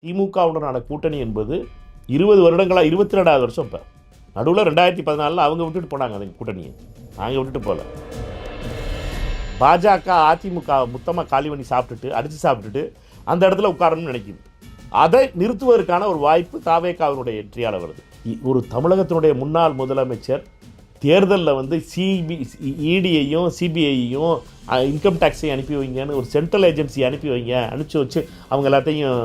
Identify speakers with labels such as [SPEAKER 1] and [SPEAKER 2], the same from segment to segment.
[SPEAKER 1] திமுகவுடனான கூட்டணி என்பது 20 வருடங்களா, 22வது வருஷம். இப்போ நடுவில் 2014 அவங்க விட்டுட்டு போனாங்க அந்த கூட்டணியை, நாங்கள் விட்டுட்டு போகல. பாஜக அதிமுக மொத்தமாக காலி பண்ணி சாப்பிட்டுட்டு, அடித்து சாப்பிட்டுட்டு அந்த இடத்துல உட்காரணும்னு நினைக்குது. அதை நிறுத்துவதற்கான ஒரு வாய்ப்பு தாவேகாவினுடைய வெற்றியால் வருது. ஒரு தமிழகத்தினுடைய முன்னாள் முதலமைச்சர் தேர்தலில் வந்து இடியையும் சிபிஐயையும் இன்கம் டேக்ஸையும் அனுப்பி வைங்கன்னு ஒரு சென்ட்ரல் ஏஜென்சி அனுப்பிச்சு வச்சு அவங்க எல்லாத்தையும்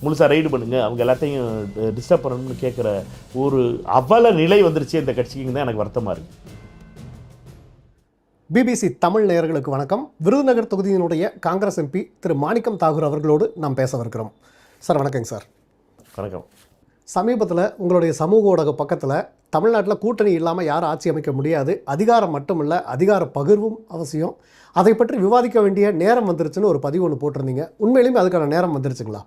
[SPEAKER 1] முழுசாக ரைடு பண்ணுங்க, அவங்க எல்லாத்தையும் டிஸ்டர்ப் பண்ணணும்னு கேட்குற ஒரு அவல நிலை வந்துருச்சு இந்த கட்சிக்கு தான் எனக்கு வருத்தமாக இருக்குது.
[SPEAKER 2] பிபிசி தமிழ் நேயர்களுக்கு வணக்கம். விருதுநகர் தொகுதியினுடைய காங்கிரஸ் எம்பி திரு மாணிக்கம் தாகூர் அவர்களோடு நாம் பேசவிருக்கிறோம். சார் வணக்கங்க சார்.
[SPEAKER 1] வணக்கம்.
[SPEAKER 2] சமீபத்தில் உங்களுடைய சமூக ஊடக பக்கத்தில் தமிழ்நாட்டில் கூட்டணி இல்லாமல் யாரும் ஆட்சி அமைக்க முடியாது, அதிகாரம் மட்டுமில்லை அதிகார பகிர்வும் அவசியம், அதை பற்றி விவாதிக்க வேண்டிய நேரம் வந்துருச்சுன்னு ஒரு பதிவு ஒன்று போட்டிருந்தீங்க. உண்மையிலுமே அதுக்கான நேரம் வந்துருச்சுங்களா?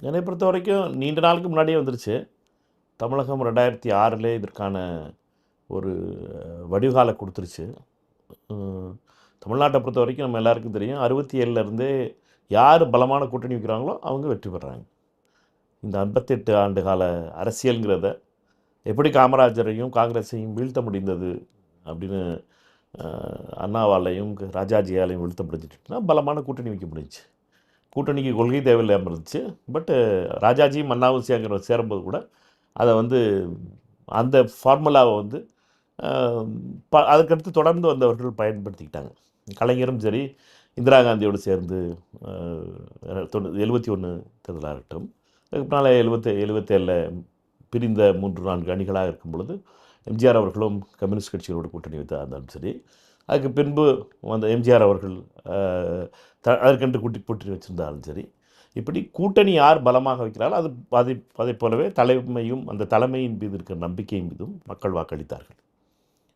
[SPEAKER 1] என்னை பொறுத்த வரைக்கும் நீண்ட நாளுக்கு முன்னாடியே வந்துருச்சு. தமிழகம் 2006 இதற்கான ஒரு வடிகாலை கொடுத்துருச்சு. தமிழ்நாட்டை பொறுத்த வரைக்கும் நம்ம எல்லாருக்கும் தெரியும், 67 யார் பலமான கூட்டணி வைக்கிறாங்களோ அவங்க வெற்றி பெறாங்க. இந்த 58 ஆண்டு கால அரசியலுங்கிறத எப்படி காமராஜரையும் காங்கிரஸையும் வீழ்த்த முடிந்தது அப்படின்னு அண்ணாவாலையும் ராஜாஜியாலையும் வீழ்த்த முடிஞ்சிட்டுனா பலமான கூட்டணி வைக்க முடிஞ்சிச்சு. கூட்டணிக்கு கொள்கை தேவையில்லாமல் இருந்துச்சு. பட்டு ராஜாஜியும் அண்ணாவும் சேரும்போது கூட அதை வந்து அந்த ஃபார்முலாவை வந்து அதுக்கடுத்து தொடர்ந்து வந்தவர்கள் பயன்படுத்திக்கிட்டாங்க. கலைஞரும் சரி, இந்திரா காந்தியோடு சேர்ந்து 71 தேர்தலாக இருக்கட்டும், அதுக்கு 77 பிரிந்த 3-4 அணிகளாக இருக்கும் பொழுது எம்ஜிஆர் அவர்களும் கம்யூனிஸ்ட் கட்சிகளோடு கூட்டணி வைத்தா இருந்தாலும் சரி, அதுக்கு பின்பு அந்த எம்ஜிஆர் அவர்கள் அதற்கென்று கூட்டணி வச்சுருந்தாலும் சரி, இப்படி கூட்டணி யார் பலமாக வைக்கிறாலும் அதை போலவே தலைமையும் அந்த தலைமையின் மீது இருக்கிற நம்பிக்கையின் மீதும் மக்கள் வாக்களித்தார்கள்.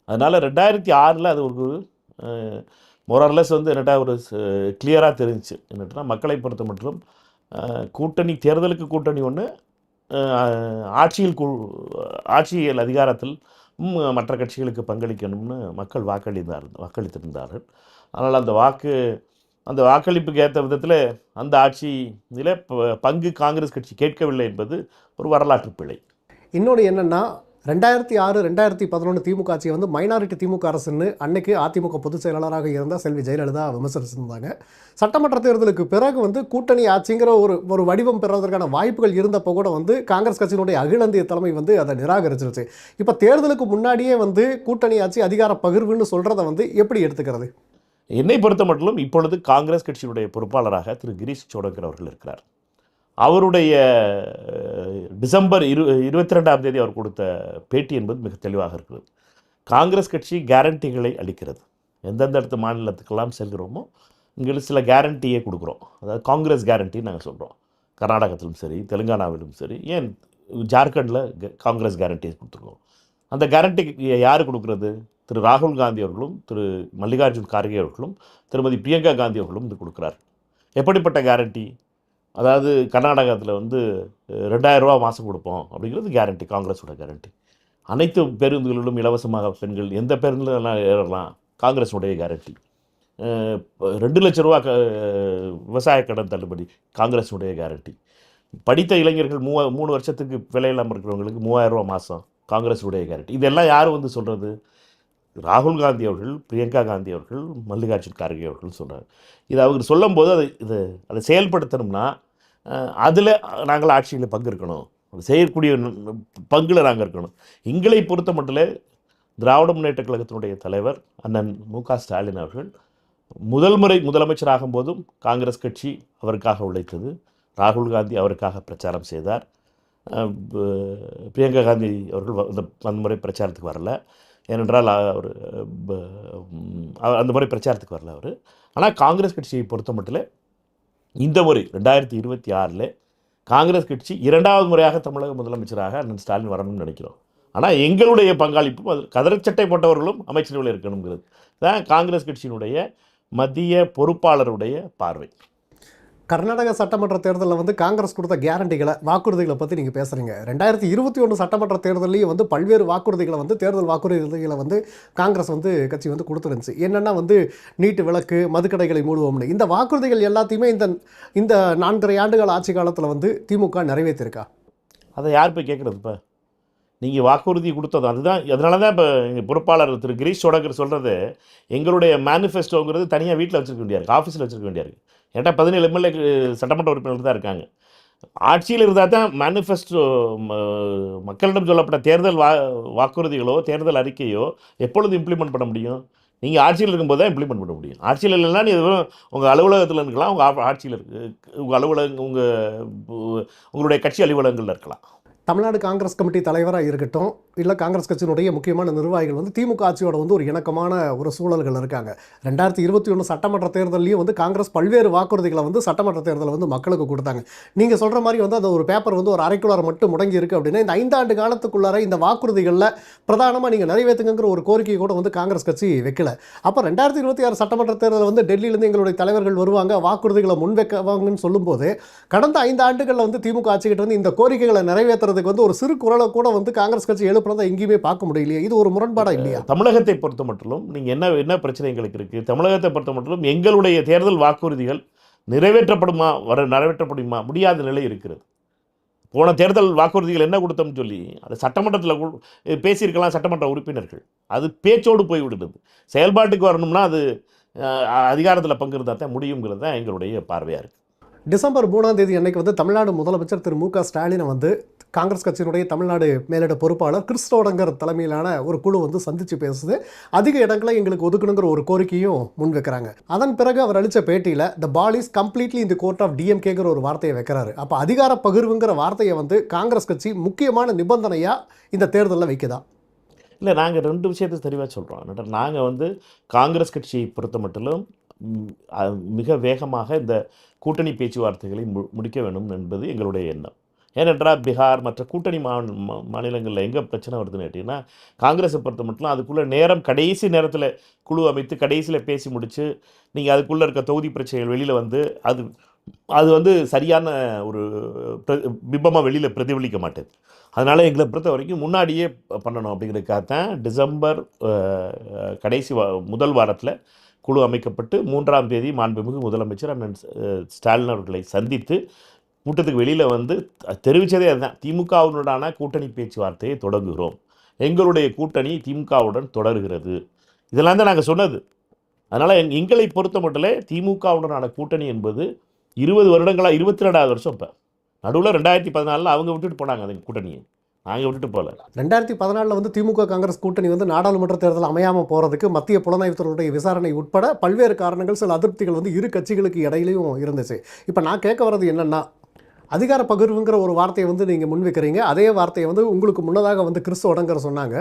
[SPEAKER 1] அதனால் 2006 அது ஒரு மொரர்லெஸ் வந்து என்னட்டா ஒரு கிளியராக தெரிஞ்சிச்சு. என்னட்டுனா மக்களை பொறுத்த மட்டும் கூட்டணி தேர்தலுக்கு கூட்டணி ஒன்று, ஆட்சியல் அதிகாரத்தில் மற்ற கட்சிகளுக்கு பங்களிக்கணும்னு மக்கள் வாக்களித்திருந்தார்கள். அதனால் அந்த வாக்களிப்புக்கு ஏற்ற விதத்தில் அந்த ஆட்சியில் பங்கு காங்கிரஸ் கட்சி கேட்கவில்லை என்பது ஒரு வரலாற்று பிழை.
[SPEAKER 2] இன்னொன்று என்னென்னா, 2006 2011 திமுக ஆட்சியை வந்து மைனாரிட்டி திமுக அரசுன்னு அன்னைக்கு அதிமுக பொதுச் செயலாளராக இருந்த செல்வி ஜெயலலிதா விமர்சிச்சிருந்தாங்க. சட்டமன்ற தேர்தலுக்கு பிறகு வந்து கூட்டணி ஆட்சிங்கிற ஒரு வடிவம் பெறுவதற்கான வாய்ப்புகள் இருந்தப்போ கூட வந்து காங்கிரஸ் கட்சியினுடைய அகில இந்திய தலைமை வந்து அதை நிராகரிச்சிருச்சு. இப்போ தேர்தலுக்கு முன்னாடியே வந்து கூட்டணி ஆட்சி அதிகார பகிர்வுன்னு சொல்கிறத வந்து எப்படி எடுத்துக்கிறது?
[SPEAKER 1] என்னை பொறுத்த மட்டும் இப்பொழுது காங்கிரஸ் கட்சியினுடைய பொறுப்பாளராக திரு கிரீஷ் சோடங்கர் அவர்கள் இருக்கிறார். அவருடைய டிசம்பர் 22 அவர் கொடுத்த பேட்டி என்பது மிக தெளிவாக இருக்கிறது. காங்கிரஸ் கட்சி கேரண்டிகளை அளிக்கிறது. எந்தெந்த இடத்து மாநிலத்துக்கெல்லாம் செல்கிறோமோ இங்கே சில கேரண்டியே கொடுக்குறோம். அதாவது காங்கிரஸ் கேரண்டின்னு நாங்கள் சொல்கிறோம். கர்நாடகத்திலும் சரி, தெலுங்கானாவிலும் சரி, ஏன் ஜார்க்கண்டில் காங்கிரஸ் கேரண்டியை கொடுத்துருக்கோம். அந்த கேரண்டி யார் கொடுக்குறது? திரு ராகுல் காந்தி அவர்களும் திரு மல்லிகார்ஜுன் கார்கே அவர்களும் திருமதி பிரியங்கா காந்தி அவர்களும் இது கொடுக்குறார். எப்படிப்பட்ட கேரண்டி? அதாவது கர்நாடகத்தில் வந்து 2000 ரூபா மாதம் கொடுப்போம் அப்படிங்கிறது கேரண்டி, காங்கிரஸோட கேரண்டி. அனைத்து பேருந்துகளிலும் இலவசமாக பெண்கள் எந்த பேருந்துலாம் ஏறலாம், காங்கிரஸுடைய கேரண்டி. 2 லட்ச ரூபா விவசாய கடன் தள்ளுபடி, காங்கிரஸுடைய கேரண்டி. படித்த இளைஞர்கள் 3 வருஷத்துக்கு விலையில்லாமல் இருக்கிறவங்களுக்கு 3000 ரூபா மாதம், காங்கிரஸுடைய கேரண்டி. இதெல்லாம் யார் வந்து சொல்கிறது? ராகுல் காந்தி அவர்கள், பிரியங்கா காந்தி அவர்கள், மல்லிகார்ஜுன் கார்கே அவர்கள் சொல்கிறார். இதை அவங்க சொல்லும்போது அதை செயல்படுத்தணும்னா அதில் நாங்கள் ஆட்சியில் பங்கு இருக்கணும், செய்யக்கூடிய பங்கில் நாங்கள் இருக்கணும். எங்களை பொறுத்த மட்டும் திராவிட முன்னேற்ற கழகத்தினுடைய தலைவர் அண்ணன் மு.க. ஸ்டாலின் அவர்கள் முதல் முறை முதலமைச்சராகும் போதும் காங்கிரஸ் கட்சி அவருக்காக உழைத்தது. ராகுல் காந்தி அவருக்காக பிரச்சாரம் செய்தார். பிரியங்கா காந்தி அவர்கள் அந்த முறை பிரச்சாரத்துக்கு வரல. ஏனென்றால் அவர் அந்த முறை பிரச்சாரத்துக்கு வரல அவர். ஆனால் காங்கிரஸ் கட்சியை பொறுத்த மட்டும் இந்த முறை 2026 காங்கிரஸ் கட்சி 2வது முறையாக தமிழக முதலமைச்சராக அண்ணன் ஸ்டாலின் வரணும்னு நினைக்கிறோம். ஆனால் எங்களுடைய பங்களிப்பும் அது கதரச்சட்டை போட்டவர்களும் அமைச்சரவையில் இருக்கணுங்கிறது தான் காங்கிரஸ் கட்சியினுடைய மத்திய பொறுப்பாளருடைய பார்வை.
[SPEAKER 2] கர்நாடக சட்டமன்ற தேர்தலில் வந்து காங்கிரஸ் கொடுத்த கேரண்டிகளை வாக்குறுதிகளை பற்றி நீங்கள் பேசுகிறீங்க. 2021 சட்டமன்ற தேர்தலையும் வந்து பல்வேறு வாக்குறுதிகளை வந்து தேர்தல் வாக்குறுதிகளை வந்து காங்கிரஸ் வந்து கட்சி வந்து கொடுத்துருந்துச்சு. என்னென்னா வந்து நீட்டு விலக்கு, மதுக்கடைகளை மூடுவோம்னு இந்த வாக்குறுதிகள் எல்லாத்தையுமே இந்த 4.5 ஆண்டுகள் ஆட்சி காலத்தில் வந்து திமுக நிறைவேற்றிருக்கா?
[SPEAKER 1] அதை யார் போய் கேட்குறது? இப்போ நீங்கள் வாக்குறுதி கொடுத்தது அதுதான். அதனால தான் இப்போ எங்கள் பொறுப்பாளர் திரு கிரீஷ் சோடங்கர் சொல்கிறது, எங்களுடைய மேனிஃபெஸ்டோங்கிறது தனியாக வீட்டில் வச்சுருக்க வேண்டியா இருக்குது, ஆஃபீஸில் வச்சுருக்க வேண்டியா இருக்குது. ஏன்டா 17 எம்எல்ஏ சட்டமன்ற உறுப்பினர்கள் தான் இருக்காங்க. ஆட்சியில் இருந்தால் தான் மேனிஃபெஸ்டோ, மக்களிடம் சொல்லப்பட்ட தேர்தல் வாக்குறுதிகளோ தேர்தல் அறிக்கையோ எப்பொழுது இம்ப்ளிமெண்ட் பண்ண முடியும்? நீங்கள் ஆட்சியில் இருக்கும்போது தான் இம்ப்ளிமெண்ட் பண்ண முடியும். ஆட்சியில் இல்லைன்னா நீ எதுவும் உங்கள் அலுவலகத்தில் இருக்கலாம், உங்கள் ஆட்சியில் இருக்கு, உங்கள் அலுவலகம், உங்களுடைய கட்சி அலுவலகங்களில் இருக்கலாம்.
[SPEAKER 2] தமிழ்நாடு காங்கிரஸ் கமிட்டி தலைவராக இருக்கட்டும், இல்லை காங்கிரஸ் கட்சியினுடைய முக்கியமான நிர்வாகிகள் வந்து திமுக ஆட்சியோட வந்து ஒரு இணக்கமான ஒரு சூழல்கள் இருக்காங்க. 2021 சட்டமன்ற தேர்தலையும் வந்து காங்கிரஸ் பல்வேறு வாக்குறுதிகளை வந்து சட்டமன்ற தேர்தலில் வந்து மக்களுக்கு கொடுத்தாங்க. நீங்கள் சொல்கிற மாதிரி வந்து அந்த ஒரு பேப்பர் வந்து ஒரு அரைக்குள்ளார மட்டும் முடங்கி இருக்குது அப்படின்னா, இந்த 5 ஆண்டு காலத்துக்குள்ளார இந்த வாக்குறுதிகளில் பிரதானமாக நீங்கள் நிறைவேற்றுங்கிற ஒரு கோரிக்கையை கூட வந்து காங்கிரஸ் கட்சி வைக்கல. அப்போ 2026 சட்டமன்ற தேர்தலில் வந்து டெல்லியிலேருந்து எங்களுடைய தலைவர்கள் வருவாங்க, வாக்குறுதிகளை முன்வைக்கவாங்கன்னு சொல்லும்போது, கடந்த 5 ஆண்டுகளில் வந்து திமுக ஆட்சிக்கிட்ட வந்து இந்த கோரிக்கைகளை நிறைவேற்றுறதுக்கு வந்து ஒரு சிறு குரலை கூட வந்து காங்கிரஸ் கட்சி எழுப்புறதை எங்கேயுமே பார்க்க முடியலையே. இது ஒரு முரண்பாடா இல்லையா?
[SPEAKER 1] தமிழகத்தை பொறுத்த மட்டும் நீங்கள் என்ன பிரச்சனை எங்களுக்கு இருக்குது? தமிழகத்தை பொறுத்த மட்டும் எங்களுடைய தேர்தல் வாக்குறுதிகள் நிறைவேற்றப்படுமா முடியாத நிலை இருக்கிறது. போன தேர்தல் வாக்குறுதிகள் என்ன கொடுத்தோம்னு சொல்லி அது சட்டமன்றத்தில் பேசியிருக்கலாம் சட்டமன்ற உறுப்பினர்கள். அது பேச்சோடு போய் விடுறது. செயல்பாட்டுக்கு வரணும்னா அது அதிகாரத்தில் பங்கு இருந்தால் தான் முடியுங்கிறது தான் எங்களுடைய பார்வையாக இருக்குது.
[SPEAKER 2] டிசம்பர் 3ஆம் தேதி அன்னைக்கு வந்து தமிழ்நாடு முதலமைச்சர் திரு மு.க. ஸ்டாலினை வந்து காங்கிரஸ் கட்சியினுடைய தமிழ்நாடு மேலிட பொறுப்பாளர் கிறிஸ் சோடங்கர் தலைமையிலான ஒரு குழு வந்து சந்தித்து பேசுது. அதிக இடங்களை எங்களுக்கு ஒதுக்கணுங்கிற ஒரு கோரிக்கையும் முன் வைக்கிறாங்க. அதன் பிறகு அவர் அளித்த பேட்டியில் த பால் இஸ் கம்ப்ளீட்லி இந்த கோர்ட் ஆஃப் டிஎம்கேங்கிற ஒரு வார்த்தையை வைக்கிறாரு. அப்போ அதிகார பகிர்வுங்கிற வார்த்தையை வந்து காங்கிரஸ் கட்சி முக்கியமான நிபந்தனையாக இந்த தேர்தலில் வைக்குதா?
[SPEAKER 1] இல்லை, நாங்கள் 2 விஷயத்தை தெளிவாக சொல்கிறோம். நாங்கள் வந்து காங்கிரஸ் கட்சியை பொறுத்த மட்டும் மிக வேகமாக இந்த கூட்டணி பேச்சுவார்த்தைகளை முடிக்க வேண்டும் என்பது எங்களுடைய எண்ணம். ஏனென்றால் பீகார் மற்ற கூட்டணி மாநிலங்களில் எங்கே பிரச்சனை வருதுன்னு கேட்டிங்கன்னா, காங்கிரஸை பொறுத்த மட்டும் அதுக்குள்ளே கடைசி நேரத்தில் குழு அமைத்து கடைசியில் பேசி முடித்து நீங்கள் அதுக்குள்ளே இருக்க தொகுதி பிரச்சனைகள் வெளியில் வந்து அது வந்து சரியான ஒரு பிம்பமாக வெளியில் பிரதிபலிக்க மாட்டேது. அதனால் எங்களை பொறுத்த வரைக்கும் முன்னாடியே பண்ணணும் அப்படிங்கிறதுக்காகத்தான் டிசம்பர் கடைசி முதல் வாரத்தில் குழு அமைக்கப்பட்டு 3ஆம் தேதி மாண்புமிகு முதலமைச்சர் அண்ணன் ஸ்டாலின் அவர்களை சந்தித்து கூட்டத்துக்கு வெளியில் வந்து தெரிவித்ததே அதுதான். திமுகவுடனான கூட்டணி பேச்சுவார்த்தையை தொடங்குகிறோம், எங்களுடைய கூட்டணி திமுகவுடன் தொடர்கிறது, இதெல்லாம் தான் நாங்கள் சொன்னது. அதனால் எங்களை பொறுத்த மட்டும் திமுகவுடனான கூட்டணி என்பது 20 வருடங்களாக 22வது வருஷம். இப்போ நடுவில் 2014 அவங்க விட்டுட்டு போனாங்க அந்த கூட்டணியை, நாங்கள் விட்டுட்டு போகல.
[SPEAKER 2] 2014 வந்து திமுக காங்கிரஸ் கூட்டணி வந்து நாடாளுமன்ற தேர்தல் அமையாமல் போகிறதுக்கு மத்திய புலனாய்வுத்துறையுடைய விசாரணை உட்பட பல்வேறு காரணங்கள், சில அதிருப்திகள் வந்து இரு கட்சிகளுக்கு இடையிலையும் இருந்துச்சு. இப்போ நான் கேட்க வர்றது என்னென்னா, அதிகார பகிர்வுங்கிற ஒரு வார்த்தையை வந்து நீங்கள் முன்வைக்கிறீங்க. அதே வார்த்தையை வந்து உங்களுக்கு முன்னதாக வந்து கிறிஸ் சோடங்கர் சொன்னாங்க.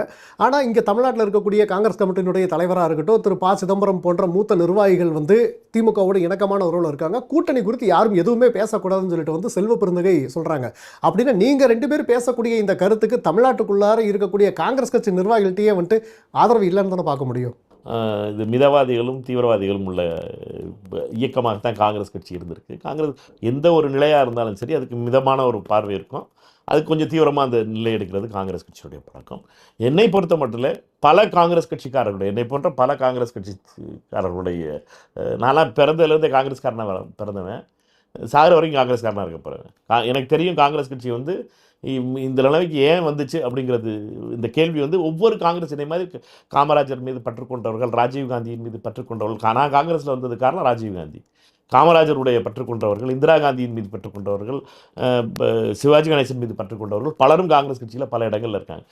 [SPEAKER 2] ஆனால் இங்கே தமிழ்நாட்டில் இருக்கக்கூடிய காங்கிரஸ் கமிட்டியினுடைய தலைவராக இருக்கட்டும், திரு ப. சிதம்பரம் போன்ற மூத்த நிர்வாகிகள் வந்து திமுகவோட இணக்கமான உறவில் இருக்காங்க. கூட்டணி குறித்து யாரும் எதுவுமே பேசக்கூடாதுன்னு சொல்லிட்டு வந்து செல்வ பெருந்தகை சொல்கிறாங்க. அப்படின்னா நீங்கள் 2 பேர் பேசக்கூடிய இந்த கருத்துக்கு தமிழ்நாட்டுக்குள்ளார இருக்கக்கூடிய காங்கிரஸ் கட்சி நிர்வாகிகள்கிட்டயே வந்துட்டு ஆதரவு இல்லைன்னு தானே பார்க்க முடியும்.
[SPEAKER 1] இது மிதவாதிகளும் தீவிரவாதிகளும் உள்ள இயக்கமாகத்தான் காங்கிரஸ் கட்சி இருந்திருக்கு. காங்கிரஸ் எந்த ஒரு நிலையாக இருந்தாலும் சரி அதுக்கு மிதமான ஒரு பார்வை இருக்கும். அதுக்கு கொஞ்சம் தீவிரமாக அந்த நிலை எடுக்கிறது காங்கிரஸ் கட்சியுடைய பழக்கம். என்னை பொறுத்த மட்டும் பல காங்கிரஸ் கட்சிக்காரர்களுடைய, என்னை போன்ற பல காங்கிரஸ் கட்சிக்காரர்களுடைய, நான்லாம் பிறந்ததுலேருந்தே காங்கிரஸ்காரனாக பிறந்தவன், சாகிற வரைக்கும் காங்கிரஸ்காரனாக இருக்க போகிறேன். எனக்கு தெரியும் காங்கிரஸ் கட்சி வந்து இந்த நிலைமைக்கு ஏன் வந்துச்சு அப்படிங்கிறது. இந்த கேள்வி வந்து ஒவ்வொரு காங்கிரஸ் இதே மாதிரி காமராஜர் மீது பற்றுக்கொண்டவர்கள், ராஜீவ்காந்தியின் மீது பற்றுக்கொண்டவர்கள். நான் காங்கிரஸில் வந்தது காரணம் ராஜீவ்காந்தி. காமராஜருடைய பற்றுக்கொண்டவர்கள், இந்திரா காந்தியின் மீது பற்றுக்கொண்டவர்கள், சிவாஜி கணேசன் மீது பற்றுக்கொண்டவர்கள் பலரும் காங்கிரஸ் கட்சியில் பல இடங்களில் இருக்காங்க.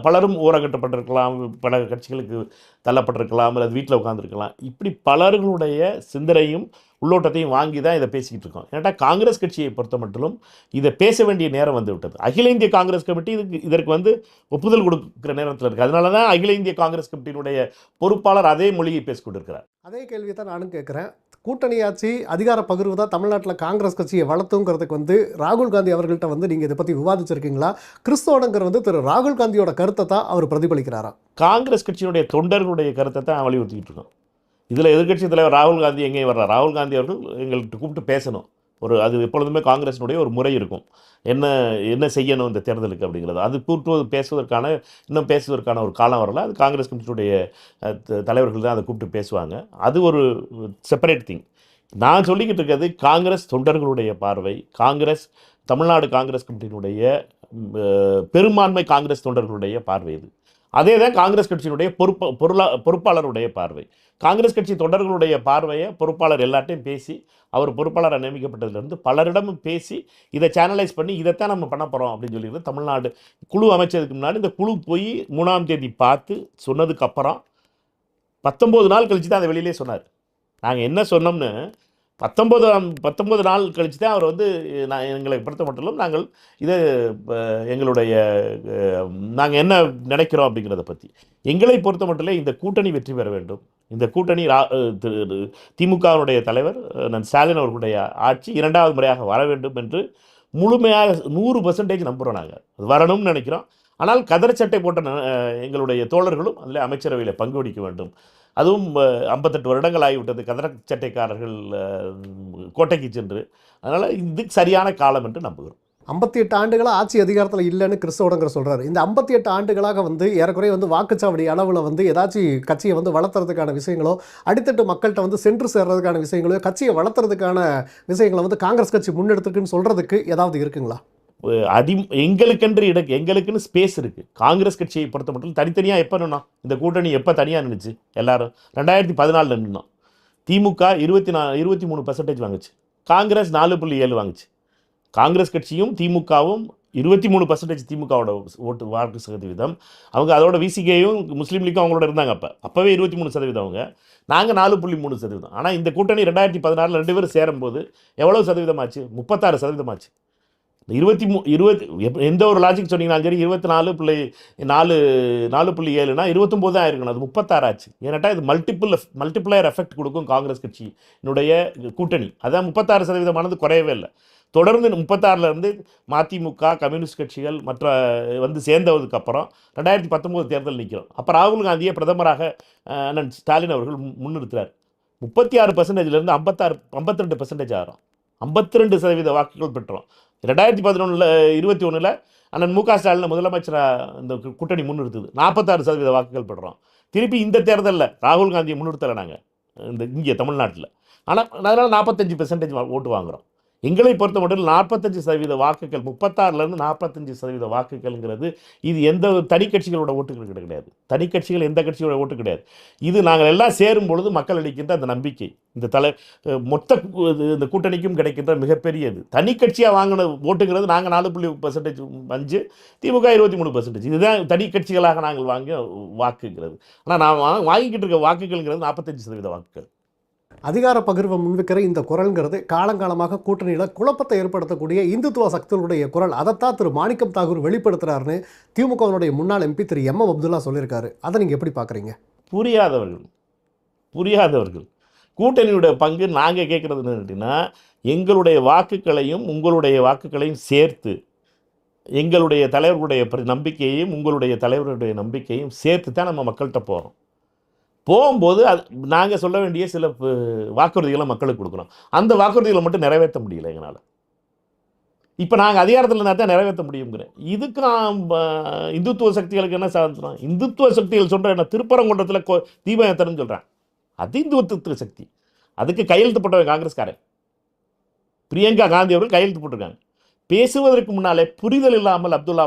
[SPEAKER 1] பலரும் ஊரகட்டப்பட்டிருக்கலாம், பல கட்சிகளுக்கு தள்ளப்பட்டிருக்கலாம், அல்லது வீட்டில் உட்காந்துருக்கலாம். இப்படி பலர்களுடைய சிந்தனையும் உள்ளோட்டத்தையும் வாங்கி தான் இதை பேசிக்கிட்டு இருக்கோம். ஏன்னா காங்கிரஸ் கட்சியை பொறுத்த மட்டும் இதை பேச வேண்டிய நேரம் வந்து விட்டது. அகில இந்திய காங்கிரஸ் கமிட்டி இதற்கு வந்து ஒப்புதல் கொடுக்குற நேரத்தில் இருக்குது. அதனால தான் அகில இந்திய காங்கிரஸ் கமிட்டியினுடைய பொறுப்பாளர் அதே மொழியை பேசிக்கொண்டிருக்கிறார்.
[SPEAKER 2] அதே கேள்வியை தான் நானும் கேட்குறேன். கூட்டணி ஆட்சி, அதிகார பகிர்வு தான் தமிழ்நாட்டில் காங்கிரஸ் கட்சியை வளர்த்துங்கிறதுக்கு வந்து ராகுல் காந்தி அவர்கள்ட்ட வந்து நீங்கள் இதை பற்றி விவாதிச்சிருக்கீங்களா? கிறிஸ் சோடங்கர் வந்து திரு ராகுல் காந்தியோட கருத்தை தான் அவர் பிரதிபலிக்கிறாரா?
[SPEAKER 1] காங்கிரஸ் கட்சியினுடைய தொண்டர்களுடைய கருத்தை தான் வலியுறுத்திக்கிட்டு இருக்கோம். இதில் எதிர்க்கட்சி தலைவர் ராகுல் காந்தி எங்கேயும் வர்றார். ராகுல் காந்தி அவர்கள் எங்கள்கிட்ட கூப்பிட்டு பேசணும். அது எப்பொழுதுமே காங்கிரஸினுடைய ஒரு முறை இருக்கும். என்ன என்ன செய்யணும் இந்த தேர்தலுக்கு அப்படிங்கிறது. அது இன்னும் பேசுவதற்கான ஒரு காலம் வரல. அது காங்கிரஸ் கமிட்டியுடைய தலைவர்கள் தான் அதை கூப்பிட்டு பேசுவாங்க. அது ஒரு செப்பரேட் திங். நான் சொல்லிக்கிட்டு இருக்கிறது காங்கிரஸ் தொண்டர்களுடைய பார்வை, தமிழ்நாடு காங்கிரஸ் கமிட்டியினுடைய பெரும்பான்மை காங்கிரஸ் தொண்டர்களுடைய பார்வை இது. அதே தான் காங்கிரஸ் கட்சியினுடைய பொறுப்பாளருடைய பார்வை. காங்கிரஸ் கட்சி தொண்டர்களுடைய பார்வையை பொறுப்பாளர் எல்லாட்டையும் பேசி, அவர் பொறுப்பாளராக நியமிக்கப்பட்டதுலேருந்து பலரிடமும் பேசி இதை சேனலைஸ் பண்ணி இதைத்தான் நம்ம பண்ண போகிறோம் அப்படின்னு சொல்லிட்டு தமிழ்நாடு குழு அமைச்சதுக்கு முன்னாடி இந்த குழு போய் 3ஆம் தேதி பார்த்து சொன்னதுக்கப்புறம் 19 நாள் கழித்து தான் அதை வெளியிலே சொன்னார். நாங்கள் என்ன சொன்னோம்னு 19 நாள் கழித்து தான் அவர் எங்களை பொறுத்த மட்டும் நாங்கள் இதை எங்களுடைய நாங்கள் என்ன நினைக்கிறோம் அப்படிங்கிறத பற்றி எங்களை பொறுத்த மட்டும் இந்த கூட்டணி வெற்றி பெற வேண்டும். இந்த கூட்டணி திமுகவினுடைய தலைவர் ஸ்டாலின் அவர்களுடைய ஆட்சி 2வது முறையாக வர வேண்டும் என்று முழுமையாக 100% நம்புகிறோம். நாங்கள் அது வரணும்னு நினைக்கிறோம். ஆனால் கதர் சட்டை போட்ட எங்களுடைய தோழர்களும் அதில் அமைச்சரவையில் பங்கு வகிக்க வேண்டும். அதுவும் 58 வருடங்கள் ஆகிவிட்டது கதர் சட்டைக்காரர்கள் கோட்டைக்கு சென்று. அதனால் இது சரியான காலம் என்று நம்புகிறோம்.
[SPEAKER 2] 58 ஆண்டுகளாக ஆட்சி அதிகாரத்தில் இல்லைன்னு கிறிஸ்தவடங்கிற சொல்கிறார். இந்த 58 ஆண்டுகளாக ஏறக்குறைய வாக்குச்சாவடி அளவில் ஏதாச்சும் கட்சியை வளர்த்துறதுக்கான விஷயங்களோ, அடித்தட்டு மக்கள்கிட்ட சென்று சேர்றதுக்கான விஷயங்களோ, கட்சியை வளர்த்துறதுக்கான விஷயங்களை காங்கிரஸ் கட்சி முன்னெடுத்துக்குன்னு சொல்கிறதுக்கு ஏதாவது இருக்குங்களா?
[SPEAKER 1] எங்களுக்குன்னு ஸ்பேஸ் இருக்குது. காங்கிரஸ் கட்சியை பொறுத்த மட்டும் தனித்தனியாக எப்போ நின்னோம்? இந்த கூட்டணி எப்போ தனியாக நின்றுச்சு? எல்லாரும் 2014 நின்னோம். திமுக 23% வாங்குச்சு, காங்கிரஸ் 4.7 வாங்குச்சு. காங்கிரஸ் கட்சியும் திமுகவும் 23% திமுகவோட வாக்கு சதவீதம். அவங்க அதோட விசிகேயும் முஸ்லீம் லீக்கும் அவங்களோட இருந்தாங்க. அப்போவே 23% அவங்க, நாங்கள் 4.3%. ஆனால் இந்த கூட்டணி 2016 2 பேரும் சேரும்போது எவ்வளோ சதவீதம் ஆச்சு? 36% ஆச்சு. 20 எந்த ஒரு லாஜிக் சொன்னீங்கன்னாலும் சரி 24.4.7னா 29 தான் ஆயிருக்கணும். அது 36 ஆச்சு. ஏன்னாட்டா இது மல்டிப்ளையர் எஃபெக்ட் கொடுக்கும் காங்கிரஸ் கட்சியினுடைய கூட்டணி. அதான் 36% குறையவே இல்லை. தொடர்ந்து 36லேருந்து மதிமுக, கம்யூனிஸ்ட் கட்சிகள் மற்ற சேர்ந்ததுக்கப்புறம் 2019 தேர்தல் நிற்கிறோம். அப்போ ராகுல் காந்தியை பிரதமராக அண்ணன் ஸ்டாலின் அவர்கள் முன்னிறுத்துறார். 36%லேருந்து 52% ஆகிறோம். 52% வாக்குகள் பெற்றோம். 2021 அண்ணன் மு க ஸ்டாலின் முதலமைச்சராக இந்த கூட்டணி முன்னிறுத்துது. 46% வாக்குகள் பெற்றோம். திருப்பி இந்த தேர்தலில் ராகுல் காந்தியை முன்னிறுத்தலை நாங்கள் இங்கே தமிழ்நாட்டில். ஆனால் அதனால் 45% ஓட்டு வாங்குகிறோம். எங்களை பொறுத்த மட்டும் 45% வாக்குகள், 36லேருந்து 45% வாக்குகள்ங்கிறது இது எந்த தனி கட்சிகளோட ஓட்டுகள் கிடையாது. தனி கட்சிகள் எந்த கட்சியோட ஓட்டு கிடையாது. இது நாங்கள் எல்லாம் சேரும் பொழுது மக்கள் அளிக்கின்ற அந்த நம்பிக்கை, மொத்த இந்த கூட்டணிக்கும் கிடைக்கின்ற மிகப்பெரியது. தனி கட்சியாக வாங்கின ஓட்டுங்கிறது நாங்கள் 4.5%, திமுக 23%. இதுதான் தனி கட்சிகளாக நாங்கள் வாங்கிய வாக்குங்கிறது. ஆனால் நான் வாங்கிக்கிட்டு இருக்க வாக்குகள்ங்கிறது 45% வாக்குகள்.
[SPEAKER 2] அதிகார பகிர்வை முன்வைக்கிற இந்த குரல்ங்கிறது காலங்காலமாக கூட்டணியில் குழப்பத்தை ஏற்படுத்தக்கூடிய இந்துத்துவ சக்திகளுடைய குரல். அதைத்தான் திரு மாணிக்கம் தாகூர் வெளிப்படுத்துகிறாருன்னு திமுகவினுடைய முன்னாள் எம்பி திரு எம் அப்துல்லா சொல்லியிருக்காரு. அதை நீங்கள் எப்படி பார்க்குறீங்க?
[SPEAKER 1] புரியாதவர்கள் கூட்டணியுடைய பங்கு நாங்கள் கேட்குறது என்னன்னா, எங்களுடைய வாக்குகளையும் உங்களுடைய வாக்குகளையும் சேர்த்து, எங்களுடைய தலைவர்களுடைய நம்பிக்கையையும் உங்களுடைய தலைவர்களுடைய நம்பிக்கையும் சேர்த்து தான் நம்ம மக்கள்கிட்ட போகும்போது நாங்கள் சொல்ல வேண்டிய சில வாக்குறுதிகளை மக்களுக்கு கொடுக்குறோம். அந்த வாக்குறுதிகளை மட்டும் நிறைவேற்ற முடியல எங்களால். இப்போ நாங்கள் அதிகாரத்தில் இருந்தால் தான் நிறைவேற்ற முடியுங்கிறேன். இதுக்கு நான் இந்துத்துவ சக்திகளுக்கு என்ன சாதிச்சோம்? இந்துத்துவ சக்திகள் சொல்கிற என்ன திருப்பரங்குன்றத்தில் தீபம் ஏற்றணும்னு சொல்கிறேன். அது இந்துத்துவ சக்தி. அதுக்கு கையெழுத்து போட்டவங்க காங்கிரஸ்காரன் பிரியங்கா காந்தி அவர்கள் கையெழுத்து போட்டிருக்காங்க. பேசுவதற்கு முன்னாலே புரிதல் இல்லாமல் அப்துல்லா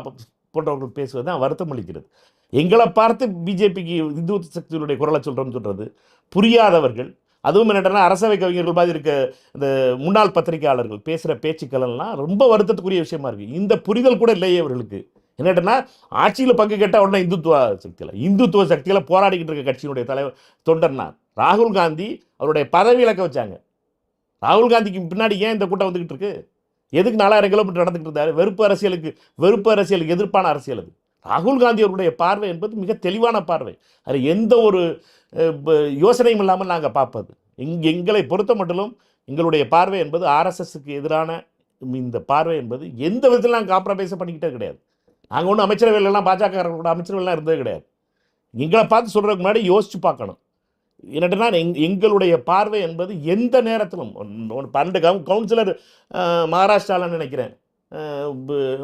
[SPEAKER 1] போன்றவர்கள் பேசுவது தான் வருத்தம் அளிக்கிறது. எங்களை பார்த்து பிஜேபிக்கு இந்து சக்திகளுடைய குரலை சொல்கிறது புரியாதவர்கள். அதுவும் என்னென்னா அரசவை கவிஞர்கள் மாதிரி இருக்க இந்த முன்னாள் பத்திரிகையாளர்கள் பேசுகிற பேச்சுக்களெல்லாம் ரொம்ப வருத்தத்துக்குரிய விஷயமா இருக்குது. இந்த புரிதல் கூட இல்லையே அவர்களுக்கு. என்னட்டனா ஆட்சியில் பங்கு கேட்டால் உடனே இந்துத்துவ சக்திகளை போராடிக்கிட்டு இருக்க கட்சியினுடைய தலைவர் தொண்டர்னா ராகுல் காந்தி அவருடைய பதவி இழக்க வச்சாங்க. ராகுல் காந்திக்கு பின்னாடி ஏன் இந்த கூட்டம் வந்துக்கிட்டு இருக்கு? எதுக்கு 4000 கிலோமீட்டர் நடந்துக்கிட்டு இருந்தார்? வெறுப்பு அரசியலுக்கு எதிர்ப்பான அரசியல் அது. ராகுல் காந்தி அவருடைய பார்வை என்பது மிக தெளிவான பார்வை. அது எந்த ஒரு யோசனையும் இல்லாமல் நாங்கள் பார்ப்பது. எங்களை பொறுத்த மட்டும் எங்களுடைய பார்வை என்பது ஆர்எஸ்எஸ்க்கு எதிரான இந்த பார்வை என்பது எந்த விதத்தில் நாங்கள் காம்ப்ரமைஸ் பண்ணிக்கிட்டே கிடையாது. நாங்கள் ஒன்றும் அமைச்சரவையிலலாம் பாஜக அமைச்சரவைலாம் இருந்தது கிடையாது. எங்களை பார்த்து சொல்கிறதுக்கு முன்னாடி யோசித்து பார்க்கணும். என்னட்டுனா எங்களுடைய பார்வை என்பது எந்த நேரத்திலும் 12 கவுன்சிலர் மகாராஷ்டிராவில் நினைக்கிறேன்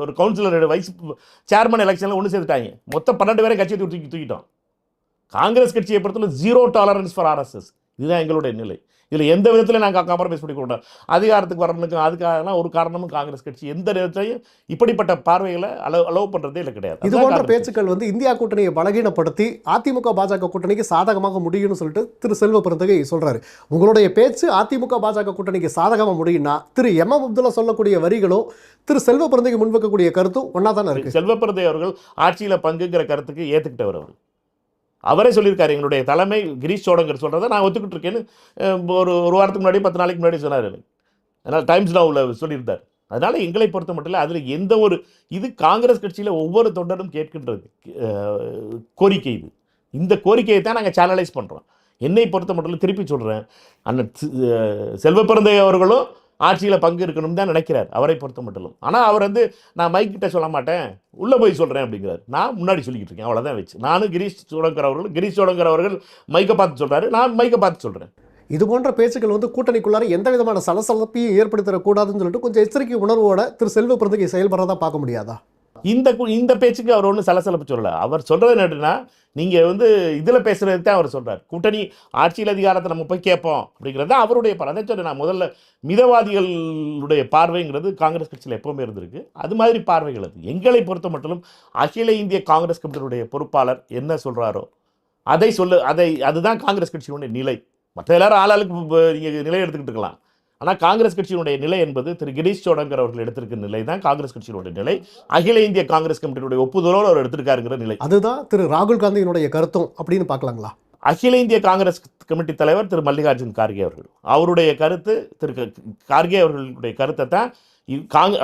[SPEAKER 1] ஒரு கவுன்சிலர் வைஸ் சேர்மன் எலெக்ஷனில் ஒன்று சேர்த்துட்டாங்க. மொத்தம் 12 பேரை கட்சியை தூக்கிட்டோம். காங்கிரஸ் கட்சியை பொறுத்தவரை 0 டாலரன்ஸ் ஃபார் ஆர்எஸ்எஸ். இதுதான் எங்களுடைய நிலை. இதில் எந்த விதத்தில் நாங்கள் காம்ப்ரமைஸ் பண்ணி கொடுத்தோம். அதிகாரத்துக்கு வரணுக்கு அதுக்காக ஒரு காரணமும் காங்கிரஸ் கட்சி எந்த நேரத்திலையும் இப்படிப்பட்ட பார்வைகளை அலோவ் பண்ணுறதே இல்லை, கிடையாது.
[SPEAKER 2] இது போன்ற பேச்சுக்கள் வந்து இந்தியா கூட்டணியை பலகீனப்படுத்தி அதிமுக பாஜக கூட்டணிக்கு சாதகமாக முடியும்னு சொல்லிட்டு திரு செல்வ பெருந்தகை சொல்றாரு. உங்களுடைய பேச்சு அதிமுக பாஜக கூட்டணிக்கு சாதகமாக முடியும்னா திரு எம் அப்துல்லா சொல்லக்கூடிய வரிகளும் திரு செல்வ பெருந்தகை முன்வைக்கக்கூடிய கருத்தும் ஒன்னா தானே இருக்கு.
[SPEAKER 1] செல்வ பெருந்தகை அவர்கள் ஆட்சியில் பங்குங்கிற கருத்துக்கு ஏற்றுக்கிட்டவர் அவர். அவரே சொல்லியிருக்காரு, எங்களுடைய தலைமை கிரீஷ் சோடங்கர் சொல்கிறத நான் ஒத்துக்கிட்டு இருக்கேன்னு ஒரு வாரத்துக்கு முன்னாடி 10 நாளைக்கு முன்னாடி சொன்னார். அதனால் டைம்ஸ் நவுல சொல்லியிருந்தார். அதனால் எங்களை பொறுத்த மட்டும் இல்லை, அதில் எந்த ஒரு இது காங்கிரஸ் கட்சியில் ஒவ்வொரு தொண்டரும் கேட்கின்றது கோரிக்கை. இந்த கோரிக்கையை தான் நாங்கள் சேனலைஸ் பண்ணுறோம். என்னை பொறுத்த மட்டும் இல்லை, திருப்பி சொல்கிறேன், அண்ணன் செல்வ பெருந்தகை அவர்களும் ஆட்சியில் பங்கு இருக்கணும் தான் நினைக்கிறார் அவரை பொறுத்த மட்டும். ஆனால் அவர் வந்து நான் மைக்கிட்ட சொல்ல மாட்டேன், உள்ளே போய் சொல்கிறேன் அப்படிங்கிறார். நான் முன்னாடி சொல்லிக்கிட்டு இருக்கேன், அவ்வளோதான் வச்சு. நானும் கிரீஷ் சோடங்கர் அவர்கள் மைக்கை பார்த்து சொல்கிறாரு, நான் மைக்கை பார்த்து சொல்கிறேன்.
[SPEAKER 2] இது போன்ற பேச்சுக்கள் வந்து கூட்டணிக்குள்ளார எந்த விதமான சலசலப்பையும் ஏற்படுத்தக்கூடாதுன்னு சொல்லிட்டு கொஞ்சம் எச்சரிக்கை உணர்வோட திரு செல்வ பெருந்தகை செயல்படுறதா பார்க்க முடியாதா?
[SPEAKER 1] இந்த பேச்சுக்கு அவர் ஒன்றும் சலசலப்பு சொல்லலை. அவர் சொல்கிறது என்னன்னா, நீங்கள் வந்து இதில் பேசுகிறது தான் அவர் சொல்கிறார். கூட்டணி ஆட்சியில் அதிகாரத்தை நம்ம போய் கேட்போம் அப்படிங்கிறது தான் அவருடைய பார்வை. அதை சொல்ல நான் முதல்ல மிதவாதிகளுடைய பார்வைங்கிறது காங்கிரஸ் கட்சியில் எப்போவுமே இருந்திருக்கு. அது மாதிரி பார்வைகள் அது. எங்களை பொறுத்த மட்டும் அகில இந்திய காங்கிரஸ் கமிட்டியினுடைய பொறுப்பாளர் என்ன சொல்கிறாரோ அதுதான் காங்கிரஸ் கட்சியினுடைய நிலை. மற்ற எல்லாரும் ஆளாளுக்கு நீங்கள் நிலை எடுத்துக்கிட்டு இருக்கலாம். ஆனால் காங்கிரஸ் கட்சியினுடைய நிலை என்பது திரு கிரீஷ் சோடங்கர் அவர்கள் எடுத்திருக்கிற நிலை தான் காங்கிரஸ் கட்சியினுடைய நிலை. அகில இந்திய காங்கிரஸ் கமிட்டியினுடைய ஒப்புதலோடு அவர் எடுத்திருக்காருங்கிற நிலை.
[SPEAKER 2] அதுதான் திரு ராகுல் காந்தியினுடைய கருத்தும் அப்படின்னு பார்க்கலாங்களா?
[SPEAKER 1] அகில இந்திய காங்கிரஸ் கமிட்டி தலைவர் திரு மல்லிகார்ஜுன் கார்கே அவர்கள், அவருடைய கருத்து, திரு கார்கே அவர்களுடைய கருத்தை தான்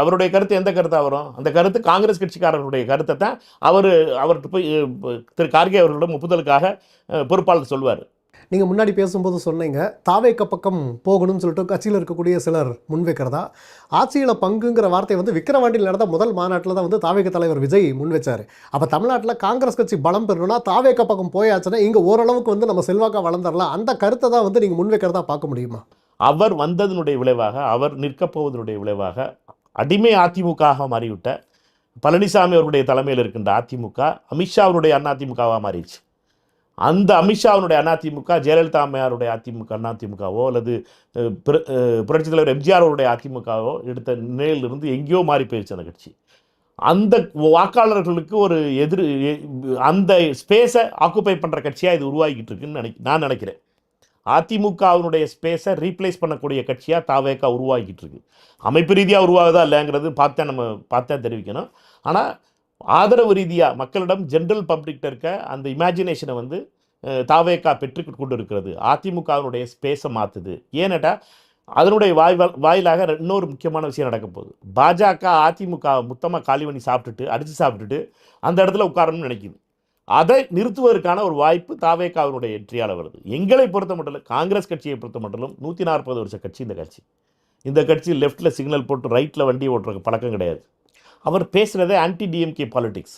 [SPEAKER 1] அவருடைய கருத்து எந்த கருத்தாக வரும், அந்த கருத்து காங்கிரஸ் கட்சிக்காரர்களுடைய கருத்தை தான் அவர்கிட்ட போய் திரு கார்கே அவர்களிடம் ஒப்புதலுக்காக பொறுப்பாளர் சொல்வார்.
[SPEAKER 2] நீங்கள் முன்னாடி பேசும்போது சொன்னீங்க தாவேக்க பக்கம் போகணும்னு சொல்லிட்டு கட்சியில் இருக்கக்கூடிய சிலர் முன்வைக்கிறதா. ஆட்சியில் பங்குங்கிற வார்த்தை வந்து விக்கிரவாண்டியில் நடந்த முதல் மாநாட்டில் தான் வந்து தாவேக்க தலைவர் விஜய் முன் வச்சார். அப்போ தமிழ்நாட்டில் காங்கிரஸ் கட்சி பலம் பெறணும்னா தாவேக்க பக்கம் போயாச்சுன்னா இங்கே ஓரளவுக்கு வந்து நம்ம செல்வாக்காக வளர்ந்துடலாம். அந்த கருத்தை தான் வந்து நீங்கள் முன்வைக்கிறதா பார்க்க முடியுமா?
[SPEAKER 1] அவர் வந்ததனுடைய விளைவாக, அவர் நிற்கப் போவதனுடைய விளைவாக அடிமை அதிமுகவாக மாறிவிட்ட பழனிசாமி அவருடைய தலைமையில் இருக்கின்ற அதிமுக அமித்ஷா அவருடைய அதிமுகவாக மாறிடுச்சு. அந்த அமித்ஷாவுடைய அதிமுக ஜெயலலிதா அம்மையாருடைய அதிமுகவோ அல்லது புரட்சித் தலைவர் எம்ஜிஆர் அவருடைய அதிமுகவோ எடுத்த நிலையிலிருந்து எங்கேயோ மாறி போயிடுச்சு அந்த கட்சி. அந்த வாக்காளர்களுக்கு ஒரு அந்த ஸ்பேஸை ஆக்குப்பை பண்ணுற கட்சியாக இது உருவாகிக்கிட்டு இருக்குன்னு நான் நினைக்கிறேன். அதிமுகவினுடைய ஸ்பேஸை ரீப்ளேஸ் பண்ணக்கூடிய கட்சியாக தாவேகா உருவாகிக்கிட்டு இருக்கு. அமைப்பு ரீதியாக உருவாகுதா இல்லைங்கிறது பார்த்தா தெரிவிக்கணும். ஆனால் ஆதரவு ரீதியாக மக்களிடம் ஜென்ரல் பப்ளிக்கிட்ட இருக்க அந்த இமேஜினேஷனை வந்து தாவேகா பெற்றுக்கிட்டு கொண்டு இருக்கிறது. அதிமுகவினுடைய ஸ்பேஸை மாற்றுது. ஏன்னாட்டா அதனுடைய வாயிலாக இன்னொரு முக்கியமான விஷயம் நடக்க போகுது. பாஜக அதிமுக மொத்தமாக காலி பண்ணி அடித்து சாப்பிட்டுட்டு அந்த இடத்துல உட்காரணும்னு நினைக்குது. அதை நிறுத்துவதற்கான ஒரு வாய்ப்பு தாவேகாவினுடைய என்ட்ரியால் வருது. எங்களை பொறுத்த மட்டும் இல்லை, காங்கிரஸ் கட்சியை பொறுத்த மட்டும் 140 வருஷ கட்சி இந்த கட்சி லெஃப்ட்டில் சிக்னல் போட்டு ரைட்டில் வண்டி ஓட்டுற பழக்கம் கிடையாது. அவர் பேசுகிறதே ஆன்டி டிஎம்கே பாலிடிக்ஸ்.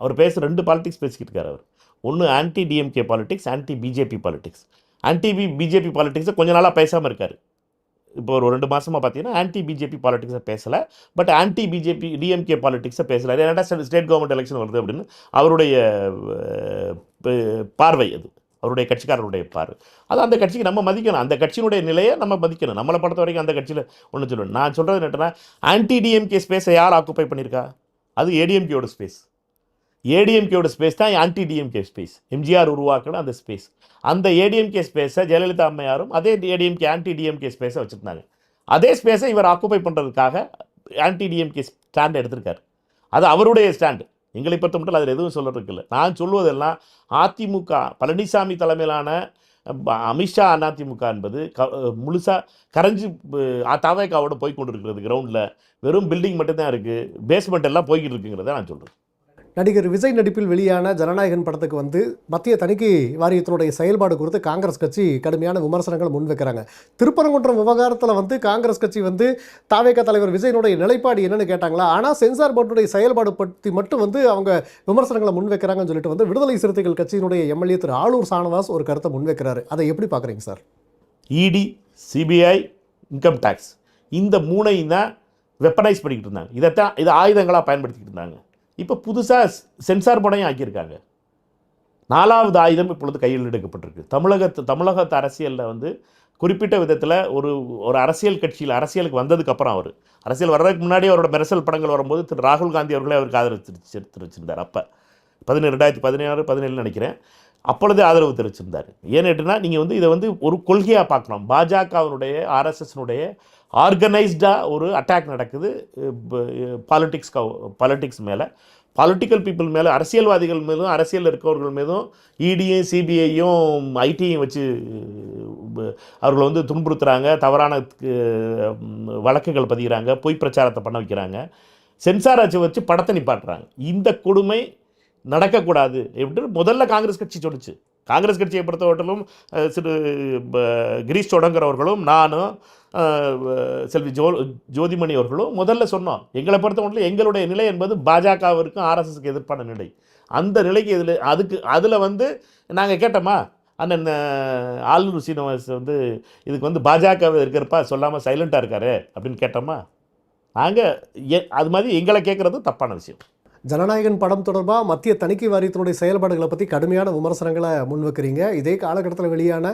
[SPEAKER 1] அவர் பேசுகிற 2 பாலிடிக்ஸ் பேசிக்கிட்டு இருக்கார். அவர் ஒன்று anti DMK politics, anti BJP politics. Anti BJP பாலிடிக்ஸை கொஞ்ச நாளாக பேசாமல் இருக்கார். இப்போ ஒரு 2 மாதமாக பார்த்தீங்கன்னா ஆன்டி பிஜேபி பாலிடிக்ஸை பேசலை, பட் ஆன்டி பிஜேபி டிஎம்கே பாலிடிக்ஸை பேசலை. ஏன்னா ஸ்டேட் கவர்மெண்ட் எலெக்ஷன் வருது அப்படின்னு அவருடைய பார்வை, அது அவருடைய கட்சிக்காரருடைய பார்வை. அது அந்த கட்சிக்கு நம்ம மதிக்கணும். அந்த கட்சியினுடைய நிலையை நம்ம மதிக்கணும். நம்மளை பொறுத்த வரைக்கும் அந்த கட்சியில் ஒன்று சொல்லுவேன். நான் சொல்கிறது என்னன்னா, ஆன்டி டிஎம்கே ஸ்பேஸை யார் ஆக்குப்பை பண்ணியிருக்கா? அது ஏடிஎம்கேயோட ஸ்பேஸ். ஏடிஎம்கேயோட ஸ்பேஸ் தான் ஆன்டி டிஎம்கே ஸ்பேஸ். எம்ஜிஆர் உருவாக்கின அந்த ஸ்பேஸ். அந்த ஏடிஎம்கே ஸ்பேஸை ஜெயலலிதா அம்மையாரும் அதே ஏடிஎம்கே ஆன்டி டிஎம்கே ஸ்பேஸை வச்சுருந்தாங்க. அதே ஸ்பேஸை இவர் ஆக்குப்பை பண்ணுறதுக்காக ஆன்டி டிஎம்கே ஸ்டாண்ட் எடுத்திருக்காரு. அது அவருடைய ஸ்டாண்டு. எங்களை பொறுத்த மட்டும் அதில் எதுவும் சொல்கிறதுக்கு இல்லை. நான் சொல்வதெல்லாம் அதிமுக பழனிசாமி தலைமையிலான அமித்ஷா அதிமுக என்பது முழுசாக கரைஞ்சி தாவேகாவோட போய் கொண்டு இருக்கிறது. கிரவுண்டில் வெறும் பில்டிங் மட்டும்தான் இருக்குது, பேஸ்மெண்ட் எல்லாம் போய்கிட்டு இருக்குங்கிறத நான் சொல்கிறேன்.
[SPEAKER 2] நடிகர் விஜய் நடிப்பில் வெளியான ஜனநாயகன் படத்துக்கு வந்து மத்திய தணிக்கை வாரியத்தினுடைய செயல்பாடு குறித்து காங்கிரஸ் கட்சி கடுமையான விமர்சனங்கள் முன்வைக்கிறாங்க. திருப்பரங்குன்றம் விவகாரத்தில் வந்து காங்கிரஸ் கட்சி வந்து தாவேகா தலைவர் விஜயனுடைய நிலைப்பாடு என்னன்னு கேட்டாங்களா? ஆனால் சென்சார் போர்டுடைய செயல்பாடு பற்றி மட்டும் வந்து அவங்க விமர்சனங்களை முன்வைக்கிறாங்கன்னு சொல்லிட்டு வந்து விடுதலை சிறுத்தைகள் கட்சியினுடைய எம்எல்ஏ திரு ஆளூர் சானவாஸ் ஒரு கருத்தை முன்வைக்கிறாரு. அதை எப்படி பார்க்குறீங்க சார்?
[SPEAKER 1] இடி, சிபிஐ, இன்கம் டேக்ஸ் இந்த மூணையும் தான் வெப்பனைஸ் பண்ணிக்கிட்டு இருந்தாங்க. இது ஆயுதங்களாக பயன்படுத்திக்கிட்டு இருந்தாங்க. இப்போ புதுசாக சென்சார் போர்டையும் ஆக்கியிருக்காங்க. 4வது ஆயுதம் இப்பொழுது கையில் எடுக்கப்பட்டிருக்கு. தமிழகத்து அரசியலில் வந்து குறிப்பிட்ட விதத்தில் ஒரு அரசியல் கட்சியில் அரசியலுக்கு வந்ததுக்கப்புறம் அரசியல் வர்றதுக்கு முன்னாடி அவரோட மெரசல் படங்கள் வரும்போது திரு ராகுல் காந்தி அவர்களே அவருக்கு ஆதரவு தெரிவிச்சிருந்தார். அப்போ 2017 நினைக்கிறேன். அப்பொழுதே ஆதரவு தெரிவிச்சிருந்தார். ஏன்னுட்டுனா நீங்கள் வந்து இதை வந்து ஒரு கொள்கையாக பார்க்கணும். பாஜகவினுடைய ஆர்எஸ்எஸ்னுடைய ஆர்கனைஸ்டாக ஒரு அட்டாக் நடக்குது பாலிட்டிக்ஸ் மேலே, பொலிட்டிக்கல் பீப்புள் மேலே, அரசியல்வாதிகள் மீதும் அரசியல் இருக்கவர்கள் மீதும் இடியும் சிபிஐயும் ஐடியும் வச்சு அவர்களை வந்து துன்புறுத்துகிறாங்க, தவறான வழக்குகள் பதிகிறாங்க, பொய் பிரச்சாரத்தை பண்ண வைக்கிறாங்க, சென்சார் வச்சு படத்தை நிப்பாட்டுறாங்க. இந்த கொடுமை நடக்கக்கூடாது எப்படின்னு முதல்ல காங்கிரஸ் கட்சி சொல்லிச்சு. காங்கிரஸ் கட்சியை பொறுத்தவரையிலும் திரு கிரீஷ் சோடங்கர் நானும் செல்வி ஜோதிமணி அவர்களும் முதல்ல சொன்னோம், எங்களை பொறுத்தவரையிலும் எங்களுடைய நிலை என்பது பாஜகவிற்கும் ஆர்எஸ்எஸ்க்கு எதிர்ப்பான நிலை. அந்த நிலைக்கு அதில் வந்து நாங்கள் கேட்டோமா, அண்ணன் ஆளுநர் சீனிவாஸ் வந்து இதுக்கு வந்து பாஜக இருக்கிறப்பா சொல்லாமல் சைலண்ட்டாக இருக்காரு அப்படின்னு கேட்டோமா? நாங்கள் அது மாதிரி எங்களை கேட்குறது தப்பான விஷயம்.
[SPEAKER 2] ஜனநாயகன் படம் தொடர்பாக மத்திய தணிக்கை வாரியத்தினுடைய செயல்பாடுகளை பற்றி கடுமையான விமர்சனங்களை முன்வைக்கிறீங்க. இதே காலகட்டத்தில் வெளியான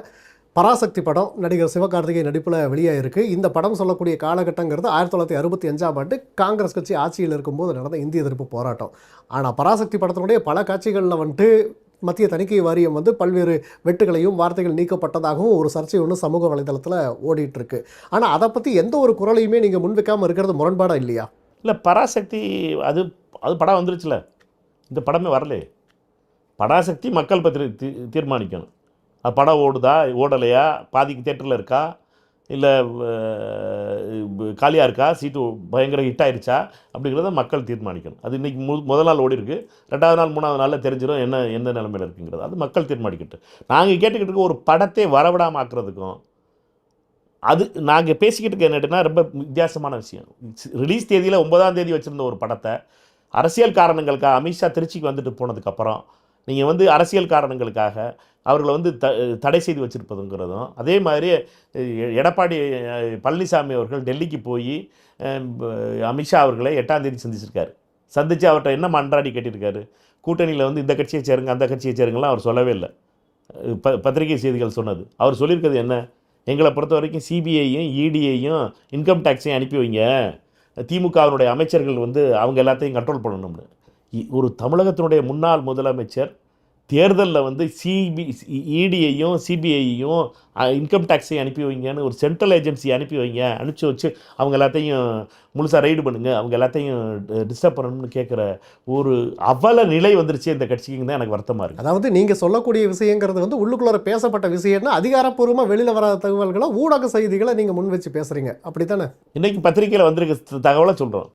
[SPEAKER 2] பராசக்தி படம் நடிகர் சிவகார்த்திகேயன் நடிப்பில் வெளியாகிருக்கு. இந்த படம் சொல்லக்கூடிய காலகட்டங்கிறது 1965ஆம் ஆண்டு காங்கிரஸ் கட்சி ஆட்சியில் இருக்கும்போது நடந்த இந்திய எதிர்ப்பு போராட்டம். ஆனால் பராசக்தி படத்தினுடைய பல காட்சிகளில் வந்துட்டு மத்திய தணிக்கை வாரியம் வந்து பல்வேறு வெட்டுகளையும் வார்த்தைகள் நீக்கப்பட்டதாகவும் ஒரு சர்ச்சை ஒன்று சமூக வலைதளத்தில் ஓடிட்டுருக்கு. ஆனால் அதை பற்றி எந்த ஒரு குரலையுமே நீங்கள் முன்வைக்காமல் இருக்கிறது முரண்பாடாக இல்லையா?
[SPEAKER 1] இல்லை, பராசக்தி அது படம் வந்துருச்சுல, இந்த படமே வரலே. பராசக்தி மக்கள் பற்றி தீர்மானிக்கணும். அது படம் ஓடுதா ஓடலையா, பாதிக்கு தேட்டரில் இருக்கா, இல்லை காலியாக இருக்கா, சீட்டு பயங்கர ஹிட் ஆயிடுச்சா அப்படிங்கிறத மக்கள் தீர்மானிக்கணும். அது இன்றைக்கி முதல் நாள் ஓடி இருக்குது, 2வது நாள் 3வது நாளில் தெரிஞ்சிடும் எந்த நிலைமையில் இருக்குங்கிறது. அது மக்கள் தீர்மானிக்கட்டும். நாங்கள் கேட்டுக்கிட்டு இருக்க ஒரு படத்தை வரவிடாமல் ஆக்குறதுக்கும் அது நாங்கள் பேசிக்கிட்டு இருக்க என்னட்டுனா ரொம்ப வித்தியாசமான விஷயம். ரிலீஸ் தேதியில் 9ஆம் தேதி வச்சுருந்த ஒரு படத்தை அரசியல் காரணங்களுக்காக அமித்ஷா திருச்சிக்கு வந்துட்டு போனதுக்கப்புறம் நீங்கள் வந்து அரசியல் காரணங்களுக்காக அவர்களை வந்து தடை செய்து வச்சுருப்பதுங்கிறதும், அதே மாதிரி எடப்பாடி பழனிசாமி அவர்கள் டெல்லிக்கு போய் அமித்ஷா அவர்களை 8ஆம் தேதி சந்தித்து அவர்கிட்ட என்ன மன்றாடி கேட்டிருக்காரு, கூட்டணியில் வந்து இந்த கட்சியை சேருங்க அந்த கட்சியை சேருங்கலாம் அவர் சொல்லவே இல்லை. பத்திரிகை செய்திகள் சொன்னது. அவர் சொல்லியிருக்கிறது என்ன, எங்களை பொறுத்த வரைக்கும் சிபிஐயும் இடியையும் இன்கம் டேக்ஸையும் அனுப்பி வைங்க, திமுகவினுடைய அமைச்சர்கள் வந்து அவங்க எல்லாத்தையும் கண்ட்ரோல் பண்ணணும்னு. ஒரு தமிழகத்தினுடைய முன்னாள் முதலமைச்சர் தேர்தலில் வந்து இடியையும் சிபிஐயும் இன்கம் டேக்ஸையும் அனுப்பி வைங்கன்னு ஒரு சென்ட்ரல் ஏஜென்சி அனுப்பிச்சி வச்சு அவங்க எல்லாத்தையும் முழுசாக ரைடு பண்ணுங்க, அவங்க எல்லாத்தையும் டிஸ்டர்ப் பண்ணணும்னு கேட்குற ஒரு அவல நிலை வந்துருச்சு இந்த கட்சிக்கு தான் எனக்கு வருத்தமாக இருக்குது.
[SPEAKER 2] அதாவது நீங்கள் சொல்லக்கூடிய விஷயங்கிறது வந்து உள்ளுக்குள்ளார பேசப்பட்ட விஷயம்னா அதிகாரப்பூர்வமாக வெளியில் வராத தகவல்களை ஊடக செய்திகளை நீங்கள் முன் வச்சு பேசுகிறீங்க, அப்படி தானே?
[SPEAKER 1] இன்றைக்கி பத்திரிகையில் வந்திருக்க தகவலை சொல்கிறோம்.